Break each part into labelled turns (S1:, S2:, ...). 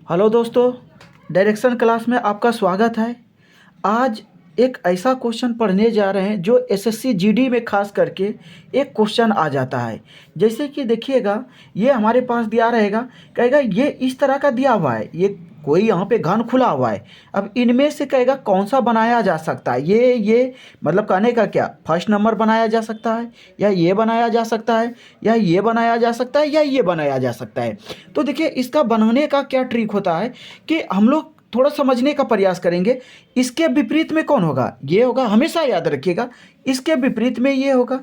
S1: Hello दोस्तों, direction class में आपका स्वागत है। आज एक ऐसा क्वेश्चन पढ़ने जा रहे हैं जो एसएससी जीडी में खास करके एक क्वेश्चन आ जाता है। जैसे कि देखिएगा, ये हमारे पास दिया रहेगा, कहेगा ये इस तरह का दिया हुआ है, ये कोई यहाँ पे घन खुला हुआ है। अब इनमें से कहेगा कौन सा बनाया जा सकता है। ये मतलब कहने का क्या, फर्स्ट नंबर बनाया जा सकता है, या ये बनाया जा सकता है, या ये बनाया जा सकता है, या ये बनाया जा सकता है। तो देखिए, इसका बनाने का क्या ट्रिक होता है कि हम लोग थोड़ा समझने का प्रयास करेंगे। इसके विपरीत में कौन होगा, ये होगा, हमेशा याद रखिएगा। इसके विपरीत में ये होगा,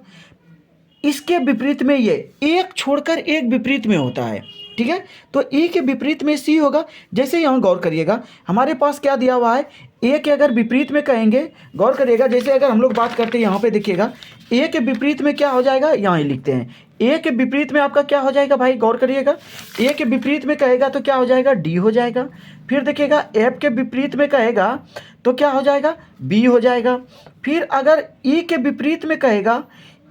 S1: इसके विपरीत में ये, एक छोड़कर एक विपरीत में होता है, ठीक है। तो ए के विपरीत में सी होगा। जैसे यहाँ गौर करिएगा, हमारे पास क्या दिया हुआ है, ए के अगर विपरीत में कहेंगे, गौर करिएगा, जैसे अगर हम लोग बात करते हैं यहाँ पे देखिएगा, ए के विपरीत में क्या हो जाएगा, यहाँ ही लिखते हैं। ए के विपरीत में आपका क्या हो जाएगा भाई, गौर करिएगा, ए के विपरीत में कहेगा तो क्या हो जाएगा, डी हो जाएगा। फिर देखिएगा, एफ के विपरीत में कहेगा तो क्या हो जाएगा, बी हो जाएगा। फिर अगर ई के विपरीत में कहेगा,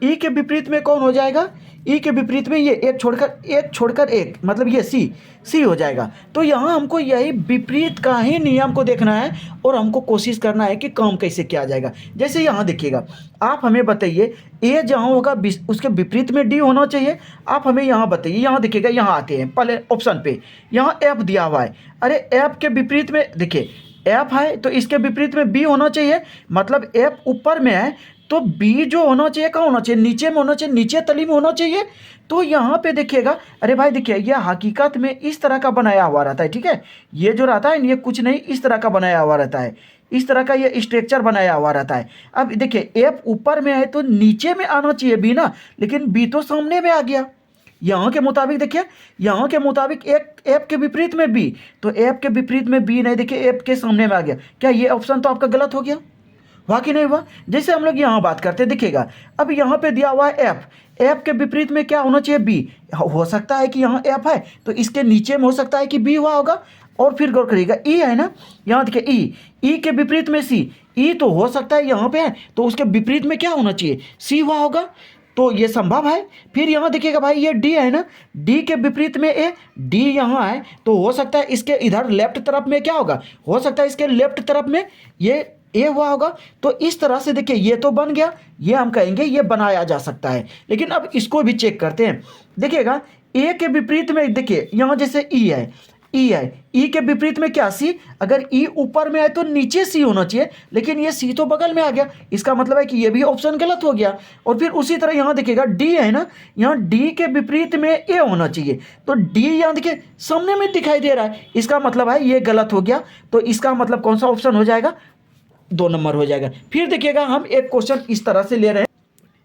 S1: ई के विपरीत में कौन हो जाएगा, ई के विपरीत में ये एक छोड़कर एक, मतलब ये सी हो जाएगा। तो यहाँ हमको यही विपरीत का ही नियम को देखना है और हमको कोशिश करना है कि काम कैसे किया जाएगा। जैसे यहाँ देखिएगा, आप हमें बताइए, ए जहाँ होगा उसके विपरीत में डी होना चाहिए। आप हमें यहाँ बताइए, यहाँ देखिएगा, यहाँ आते हैं पहले ऑप्शन पे, यहाँ एफ दिया हुआ है। अरे एफ के विपरीत में देखिए, एफ है तो इसके विपरीत में बी होना चाहिए, मतलब एफ ऊपर में है तो बी जो होना चाहिए कहाँ होना चाहिए, नीचे में होना चाहिए, नीचे तली में होना चाहिए। तो यहाँ पे देखिएगा, अरे भाई देखिए, यह हकीकत में इस तरह का बनाया हुआ रहता है, ठीक है। ये जो रहता है ये कुछ नहीं, इस तरह का बनाया हुआ रहता है, इस तरह का ये स्ट्रक्चर बनाया हुआ रहता है। अब देखिए, एफ ऊपर में है तो नीचे में आना चाहिए बी ना, लेकिन बी तो सामने में आ गया। यहाँ के मुताबिक देखिए, यहाँ के मुताबिक एक एफ के विपरीत में बी, तो एफ के विपरीत में बी नहीं, देखिए एफ के सामने में आ गया। क्या ये ऑप्शन तो आपका गलत हो गया, हुआ कि नहीं हुआ। जैसे हम लोग यहाँ बात करते हैं, देखिएगा, अब यहाँ पे दिया हुआ है एफ, एफ के विपरीत में क्या होना चाहिए, बी। हो सकता है कि यहाँ एफ है तो इसके नीचे में हो सकता है कि बी हुआ होगा। और फिर गौर करिएगा, ई है ना, यहाँ देखिए ई के विपरीत में सी, ई तो हो सकता है यहाँ पे है तो उसके विपरीत में क्या होना चाहिए, सी हुआ होगा, तो ये संभव है। फिर यहाँ देखिएगा भाई, ये डी है ना, डी के विपरीत में ए, डी यहाँ है तो हो सकता है इसके इधर लेफ्ट तरफ में क्या होगा, हो सकता है इसके लेफ्ट तरफ में ये ए हुआ होगा। तो इस तरह से देखिए, ये तो बन गया, ये हम कहेंगे ये बनाया जा सकता है। लेकिन अब इसको भी चेक करते हैं। देखिएगा, ए के विपरीत में देखिए, यहाँ जैसे ई है, ई के विपरीत में क्या, सी। अगर ई ऊपर में है तो नीचे सी होना चाहिए, लेकिन ये सी तो बगल में आ गया, इसका मतलब है कि ये भी ऑप्शन गलत हो गया। और फिर उसी तरह यहाँ देखिएगा, डी है ना, यहाँ डी के विपरीत में ए होना चाहिए, तो डी यहाँ देखिए सामने में दिखाई दे रहा है, इसका मतलब है ये गलत हो गया। तो इसका मतलब कौन सा ऑप्शन हो जाएगा, 2 नंबर हो जाएगा। फिर देखिएगा, हम एक क्वेश्चन इस तरह से ले रहे हैं,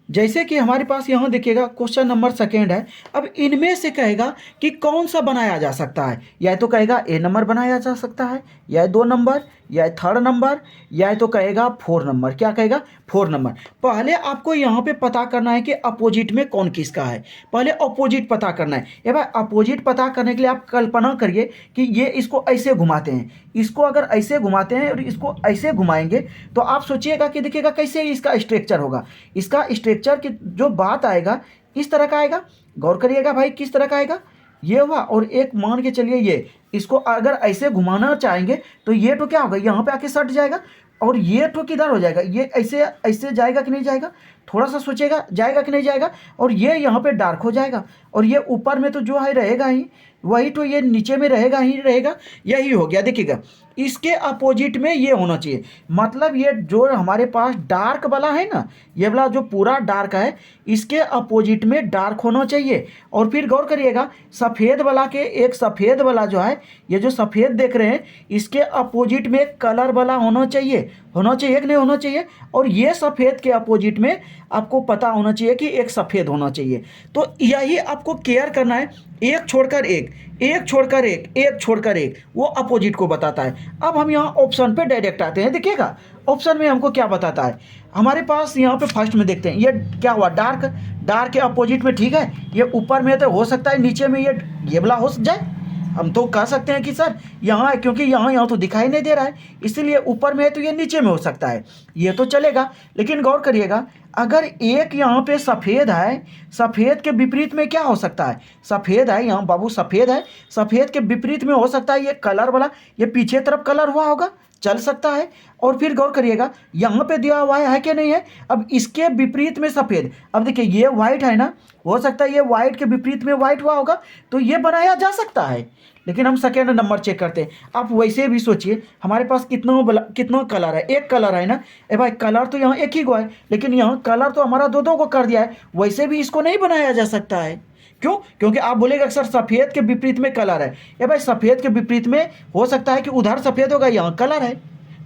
S1: जैसे कि हमारे पास यहाँ देखिएगा क्वेश्चन नंबर सेकेंड है। अब इनमें से कहेगा कि कौन सा बनाया जा सकता है, या तो कहेगा ए नंबर बनाया जा सकता है, या 2 नंबर, या 3rd नंबर, या तो कहेगा 4 नंबर। क्या कहेगा, 4 नंबर। पहले आपको यहाँ पे पता करना है कि अपोजिट में कौन किसका है, पहले अपोजिट पता करना है। ये भाई, अपोजिट पता करने के लिए आप कल्पना करिए कि ये इसको ऐसे घुमाते हैं, इसको अगर ऐसे घुमाते हैं और इसको ऐसे घुमाएंगे तो आप सोचिएगा कि देखिएगा कैसे इसका स्ट्रक्चर होगा। इसका स्ट्रक्चर की जो बात आएगा इस तरह का आएगा, गौर करिएगा भाई, किस तरह का आएगा, ये हुआ। और एक मान के चलिए, ये इसको अगर ऐसे घुमाना चाहेंगे तो ये तो क्या होगा, यहाँ पे आके सट जाएगा, और ये तो किधर हो जाएगा, ये ऐसे ऐसे जाएगा कि नहीं जाएगा, थोड़ा सा सोचेगा, जाएगा कि नहीं जाएगा। और ये यहाँ पे डार्क हो जाएगा, और ये ऊपर में तो जो है रहेगा ही, वही तो ये नीचे में रहेगा ही रहेगा। यही हो गया। देखिएगा, इसके अपोजिट में ये होना चाहिए, मतलब ये जो हमारे पास डार्क वाला है ना, ये वाला जो पूरा डार्क है, इसके अपोजिट में डार्क होना चाहिए। और फिर गौर करिएगा, सफ़ेद वाला के, एक सफ़ेद वाला जो है, ये जो सफ़ेद देख रहे हैं, इसके अपोजिट में कलर वाला होना चाहिए कि नहीं होना चाहिए। और ये सफ़ेद के अपोजिट में आपको पता होना चाहिए कि एक सफ़ेद होना चाहिए। तो यही आपको केयर करना है, एक छोड़कर एक, एक छोड़कर एक, एक छोड़कर एक, वो अपोजिट को बताता है। अब हम यहाँ ऑप्शन पे डायरेक्ट आते हैं। देखिएगा, ऑप्शन में हमको क्या बताता है, हमारे पास यहाँ पे फर्स्ट में देखते हैं, ये क्या हुआ, डार्क के अपोजिट में, ठीक है। ये ऊपर में तो हो सकता है नीचे में ये वाला हो जाए, हम तो कह सकते हैं कि सर यहाँ है, क्योंकि यहाँ तो दिखाई नहीं दे रहा है, इसीलिए ऊपर में है तो ये नीचे में हो सकता है, ये तो चलेगा। लेकिन गौर करिएगा, अगर एक यहाँ पे सफ़ेद है, सफ़ेद के विपरीत में क्या हो सकता है, सफ़ेद है यहाँ बाबू, सफ़ेद है, सफ़ेद के विपरीत में हो सकता है ये कलर वाला, ये पीछे तरफ कलर हुआ होगा, चल सकता है। और फिर गौर करिएगा यहाँ पे दिया हुआ है कि नहीं है। अब इसके विपरीत में सफ़ेद, अब देखिए ये वाइट है ना, हो सकता है ये वाइट के विपरीत में वाइट हुआ होगा, तो ये बनाया जा सकता है। लेकिन हम सेकेंड नंबर चेक करते हैं। आप वैसे भी सोचिए हमारे पास कितना कलर है, एक कलर है ना। ए भाई कलर तो यहाँ एक ही को है, लेकिन यहाँ कलर तो हमारा दो दो को कर दिया है, वैसे भी इसको नहीं बनाया जा सकता है। क्यों? क्योंकि आप बोलेगा सर सफ़ेद के विपरीत में कलर है। ए भाई सफ़ेद के विपरीत में हो सकता है कि उधर सफ़ेद होगा, यहाँ कलर है,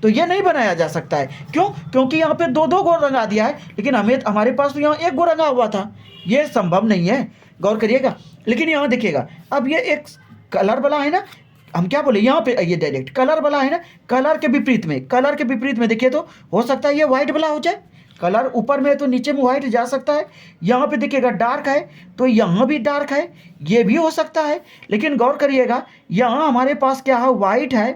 S1: तो ये नहीं बनाया जा सकता है। क्यों? क्योंकि यहाँ पे दो दो गो रंगा दिया है, लेकिन हमारे पास तो यहाँ एक गो रंगा हुआ था, ये संभव नहीं है। गौर करिएगा। लेकिन यहाँ देखिएगा, अब ये एक कलर वाला है ना, हम क्या बोले यहाँ पे ये डायरेक्ट कलर वाला है ना, कलर के विपरीत में देखिए तो हो सकता है ये वाइट वाला हो जाए। कलर ऊपर में है तो नीचे में वाइट जा सकता है। यहाँ पे देखिएगा डार्क है तो यहाँ भी डार्क है, ये भी हो सकता है। लेकिन गौर करिएगा यहाँ हमारे पास क्या है, वाइट है,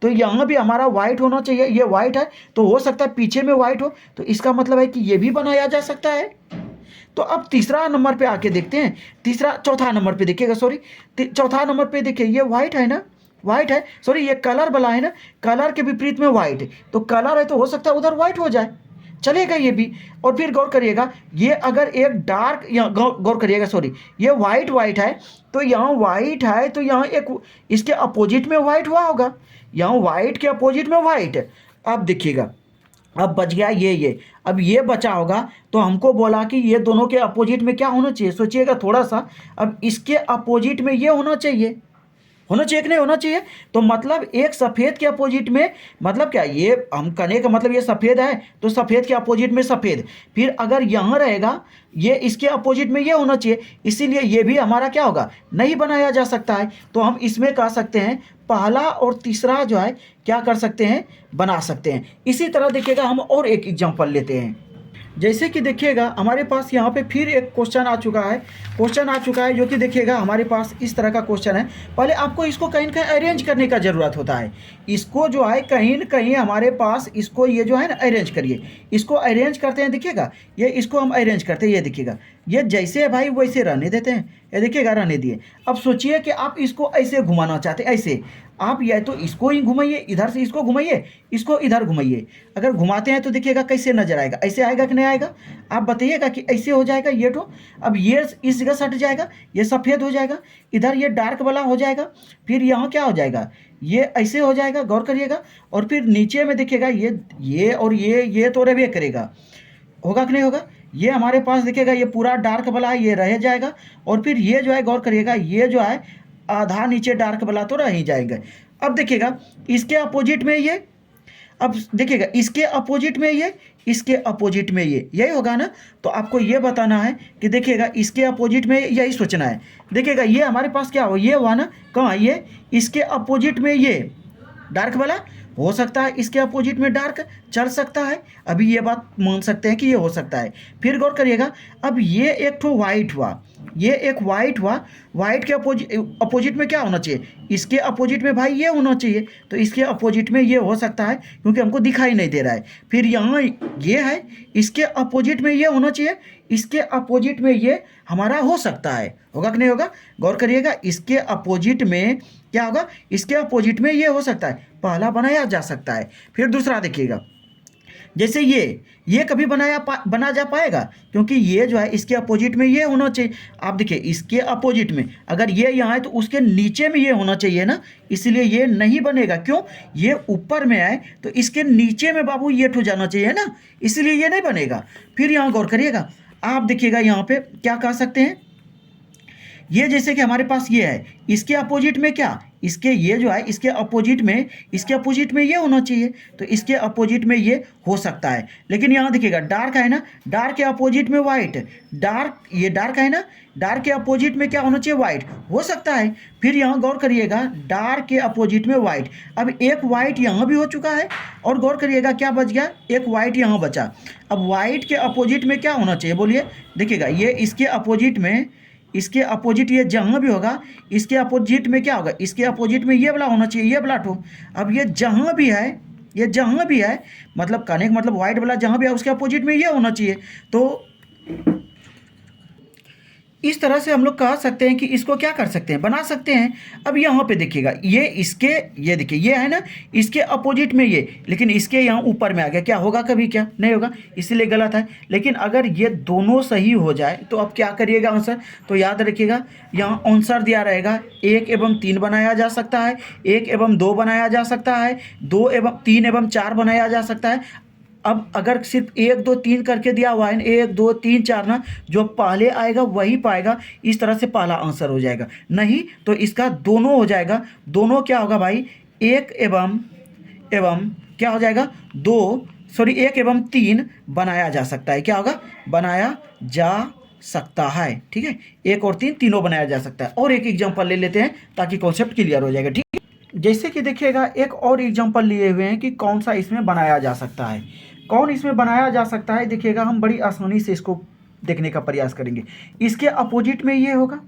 S1: तो यहाँ भी हमारा वाइट होना चाहिए। ये वाइट है तो हो सकता है पीछे में वाइट हो, तो इसका मतलब है कि ये भी बनाया जा सकता है। तो अब तीसरा नंबर पे आके देखते हैं, चौथा नंबर पे देखिएगा, सॉरी चौथा नंबर पे देखिए ये वाइट है ना, वाइट है, सॉरी ये कलर वाला है ना, कलर के विपरीत में वाइट, तो कलर है तो हो सकता है उधर वाइट हो जाए, चलेगा ये भी। और फिर गौर करिएगा ये अगर एक डार्क, यहाँ गौर करिएगा, सॉरी ये वाइट है, तो यहाँ वाइट है तो यहाँ एक इसके अपोजिट में वाइट हुआ होगा, यहाँ वाइट के अपोजिट में वाइट। अब देखिएगा अब बच गया ये, अब ये बचा होगा, तो हमको बोला कि ये दोनों के अपोजिट में क्या होना चाहिए, सोचिएगा थोड़ा सा। अब इसके अपोजिट में ये होना चाहिए कि नहीं होना चाहिए। तो मतलब एक सफ़ेद के अपोजिट में, मतलब क्या, ये हम कहने का मतलब ये सफ़ेद है तो सफ़ेद के अपोजिट में सफ़ेद, फिर अगर यहाँ रहेगा ये इसके अपोजिट में ये होना चाहिए, इसीलिए ये भी हमारा क्या होगा, नहीं बनाया जा सकता है। तो हम इसमें कह सकते हैं पहला और तीसरा जो है क्या कर सकते हैं, बना सकते हैं। इसी तरह देखिएगा हम और एक एग्जाम्पल लेते हैं। जैसे कि देखिएगा हमारे पास यहाँ पे फिर एक क्वेश्चन आ चुका है जो कि देखिएगा हमारे पास इस तरह का क्वेश्चन है। पहले आपको इसको कहीं ना कहीं अरेंज करने का ज़रूरत होता है। इसको जो है कहीं ना कहीं हमारे पास इसको ये जो है ना अरेंज करिए, इसको अरेंज करते हैं। देखिएगा ये इसको हम अरेंज करते हैं, ये देखिएगा ये जैसे है भाई वैसे रहने देते हैं, ये देखिएगा रहने दिए। अब सोचिए कि आप इसको ऐसे घुमाना चाहते हैं, ऐसे आप या तो इसको ही घुमाइए, इधर से इसको घुमाइए, इसको इधर घुमाइए। अगर घुमाते हैं तो देखिएगा कैसे नजर आएगा, ऐसे आएगा कि नहीं आएगा, आप बताइएगा कि ऐसे हो जाएगा ये तो। अब ये इस जगह सट जाएगा, ये सफ़ेद हो जाएगा, इधर ये डार्क वाला हो जाएगा, फिर यहाँ क्या हो जाएगा, ये ऐसे हो जाएगा, गौर करिएगा। और फिर नीचे में देखिएगा ये और ये तो रहे करेगा, होगा कि नहीं होगा। ये हमारे पास देखिएगा ये पूरा डार्क वाला है, ये रह जाएगा। और फिर ये जो है गौर करिएगा, ये जो है आधा नीचे डार्क वाला तो रह ही जाएंगे। अब देखिएगा इसके अपोजिट में ये, अब देखिएगा इसके अपोजिट में ये, इसके अपोजिट में ये, यही होगा ना। तो आपको ये बताना है कि देखिएगा इसके अपोजिट में यही सोचना है। देखिएगा ये हमारे पास क्या हो, ये हुआ ना, कहाँ ये, इसके अपोजिट में ये डार्क वाला हो सकता है, इसके अपोजिट में डार्क चल सकता है। अभी ये बात मान सकते हैं कि ये हो सकता है। फिर गौर करिएगा, अब ये एक ठो वाइट हुआ, ये एक वाइट हुआ, वाइट के अपोजिट में क्या होना चाहिए, इसके अपोजिट में भाई ये होना चाहिए, तो इसके अपोजिट में ये हो सकता है क्योंकि हमको दिखाई नहीं दे रहा है। फिर यहाँ ये है, इसके अपोजिट में ये होना चाहिए, इसके अपोजिट में ये हमारा हो सकता है, होगा कि नहीं होगा। गौर करिएगा इसके अपोजिट में क्या होगा, इसके अपोजिट में ये हो सकता है, पहला बनाया जा सकता है। फिर दूसरा देखिएगा, जैसे ये कभी बना जा पाएगा, क्योंकि ये जो है इसके अपोजिट में ये होना चाहिए। आप देखिए इसके अपोजिट में अगर ये यहाँ है तो उसके नीचे में ये होना चाहिए ना, इसलिए ये नहीं बनेगा। क्यों, ये ऊपर में है तो इसके नीचे में बाबू ये ठो जाना चाहिए ना, इसलिए ये नहीं बनेगा। फिर यहाँ गौर करिएगा, आप देखिएगा यहाँ पे क्या कह सकते हैं, ये जैसे कि हमारे पास ये है, इसके अपोजिट में क्या, इसके ये जो है इसके अपोजिट में ये होना चाहिए, तो इसके अपोजिट में ये हो सकता है। लेकिन यहाँ देखिएगा डार्क है ना, डार्क के अपोजिट में वाइट, ये डार्क है ना, डार्क के अपोजिट में क्या होना चाहिए, वाइट, हो सकता है। फिर यहाँ गौर करिएगा डार्क के अपोजिट में वाइट, अब एक वाइट यहाँ भी हो चुका है, और गौर करिएगा क्या बच गया, एक वाइट यहाँ बचा। अब वाइट के अपोजिट में क्या होना चाहिए बोलिए, देखिएगा ये इसके अपोजिट ये जहाँ भी होगा, इसके अपोजिट में क्या होगा, इसके अपोजिट में ये वाला होना चाहिए, ये वाला ठो। अब ये जहाँ भी है ये जहाँ भी है, मतलब कहने का मतलब वाइट वाला जहाँ भी है उसके अपोजिट में ये होना चाहिए। तो इस तरह से हम लोग कह सकते हैं कि इसको क्या कर सकते हैं, बना सकते हैं। अब यहाँ पे देखिएगा, ये देखिए ये है ना, इसके अपोजिट में ये, लेकिन इसके यहाँ ऊपर में आ गया, क्या होगा, कभी क्या नहीं होगा, इसीलिए गलत है। लेकिन अगर ये दोनों सही हो जाए तो अब क्या करिएगा आंसर, तो याद रखिएगा यहाँ आंसर दिया रहेगा 1 एवं 3 बनाया जा सकता है, 1 एवं 2 बनाया जा सकता है, 2 एवं 3 एवं 4 बनाया जा सकता है। अब अगर सिर्फ 1 2 3 करके दिया हुआ है, 1 2 3 4 ना, जो पहले आएगा वही पाएगा, इस तरह से पहला आंसर हो जाएगा। नहीं तो इसका दोनों हो जाएगा। दोनों क्या होगा भाई, 1 एवं क्या हो जाएगा, 1 एवं 3 बनाया जा सकता है। क्या होगा, बनाया जा सकता है। ठीक है, 1 और 3 तीनों बनाया जा सकता है। और एक एग्जांपल ले लेते हैं ताकि कॉन्सेप्ट क्लियर हो जाएगा। ठीक है, जैसे कि देखिएगा एक और एग्जांपल लिए हुए हैं कि कौन सा इसमें बनाया जा सकता है। कौन इसमें बनाया जा सकता है, देखिएगा हम बड़ी आसानी से इसको देखने का प्रयास करेंगे। इसके अपोजिट में ये होगा,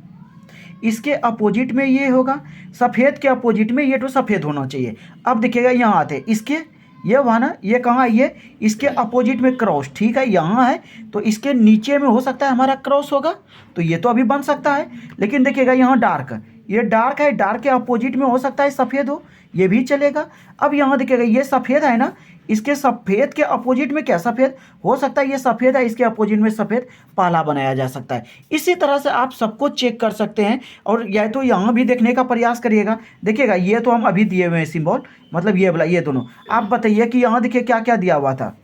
S1: इसके अपोजिट में ये होगा, सफ़ेद के अपोजिट में ये तो सफ़ेद होना चाहिए। अब देखिएगा यहाँ आते हैं, इसके ये वहाँ ना, ये कहाँ है, ये इसके अपोजिट में क्रॉस, ठीक है यहाँ है, तो इसके नीचे में हो सकता है हमारा क्रॉस होगा, तो ये तो अभी बन सकता है। लेकिन देखिएगा यहाँ डार्क, ये डार्क है, डार्क के अपोजिट में हो सकता है सफ़ेद हो, ये भी चलेगा। अब यहाँ देखिएगा ये सफ़ेद है ना, इसके सफ़ेद के अपोजिट में क्या सफ़ेद हो सकता है, ये सफ़ेद है, इसके अपोजिट में सफ़ेद पाला बनाया जा सकता है। इसी तरह से आप सबको चेक कर सकते हैं। और या तो यहाँ भी देखने का प्रयास करिएगा। देखिएगा ये तो हम अभी दिए हुए हैं सिंबल, मतलब ये वाला, ये दोनों। आप बताइए कि यहाँ देखिए क्या क्या दिया हुआ था।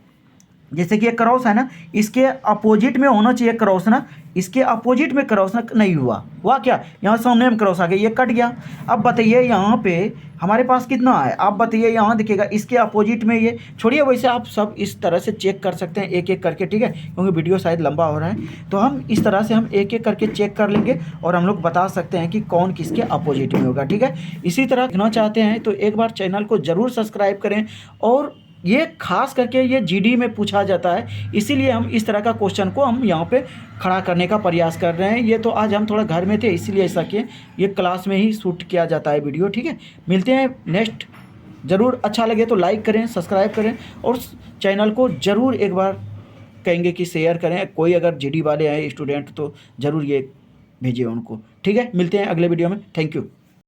S1: जैसे कि ये क्रॉस है ना, इसके अपोजिट में होना चाहिए क्रॉस ना, इसके अपोजिट में क्रॉस ना नहीं हुआ क्या, यहाँ सामने में क्रॉस आ गया, ये कट गया। अब बताइए यहाँ पे हमारे पास कितना है, आप बताइए। यहाँ देखिएगा इसके अपोजिट में ये, छोड़िए वैसे आप सब इस तरह से चेक कर सकते हैं एक एक करके, ठीक है, क्योंकि वीडियो शायद लंबा हो रहा है। तो हम इस तरह से हम एक एक करके चेक कर लेंगे और हम लोग बता सकते हैं कि कौन किसके अपोजिट में होगा। ठीक है, इसी तरह देखना चाहते हैं तो एक बार चैनल को ज़रूर सब्सक्राइब करें। और ये खास करके ये जीडी में पूछा जाता है, इसीलिए हम इस तरह का क्वेश्चन को हम यहाँ पे खड़ा करने का प्रयास कर रहे हैं। ये तो आज हम थोड़ा घर में थे इसीलिए ऐसा किए, ये क्लास में ही शूट किया जाता है वीडियो। ठीक है, मिलते हैं नेक्स्ट। ज़रूर अच्छा लगे तो लाइक करें, सब्सक्राइब करें और चैनल को ज़रूर एक बार कहेंगे कि शेयर करें। कोई अगर जीडी वाले हैं स्टूडेंट तो ज़रूर ये भेजिए उनको। ठीक है, मिलते हैं अगले वीडियो में। Thank you.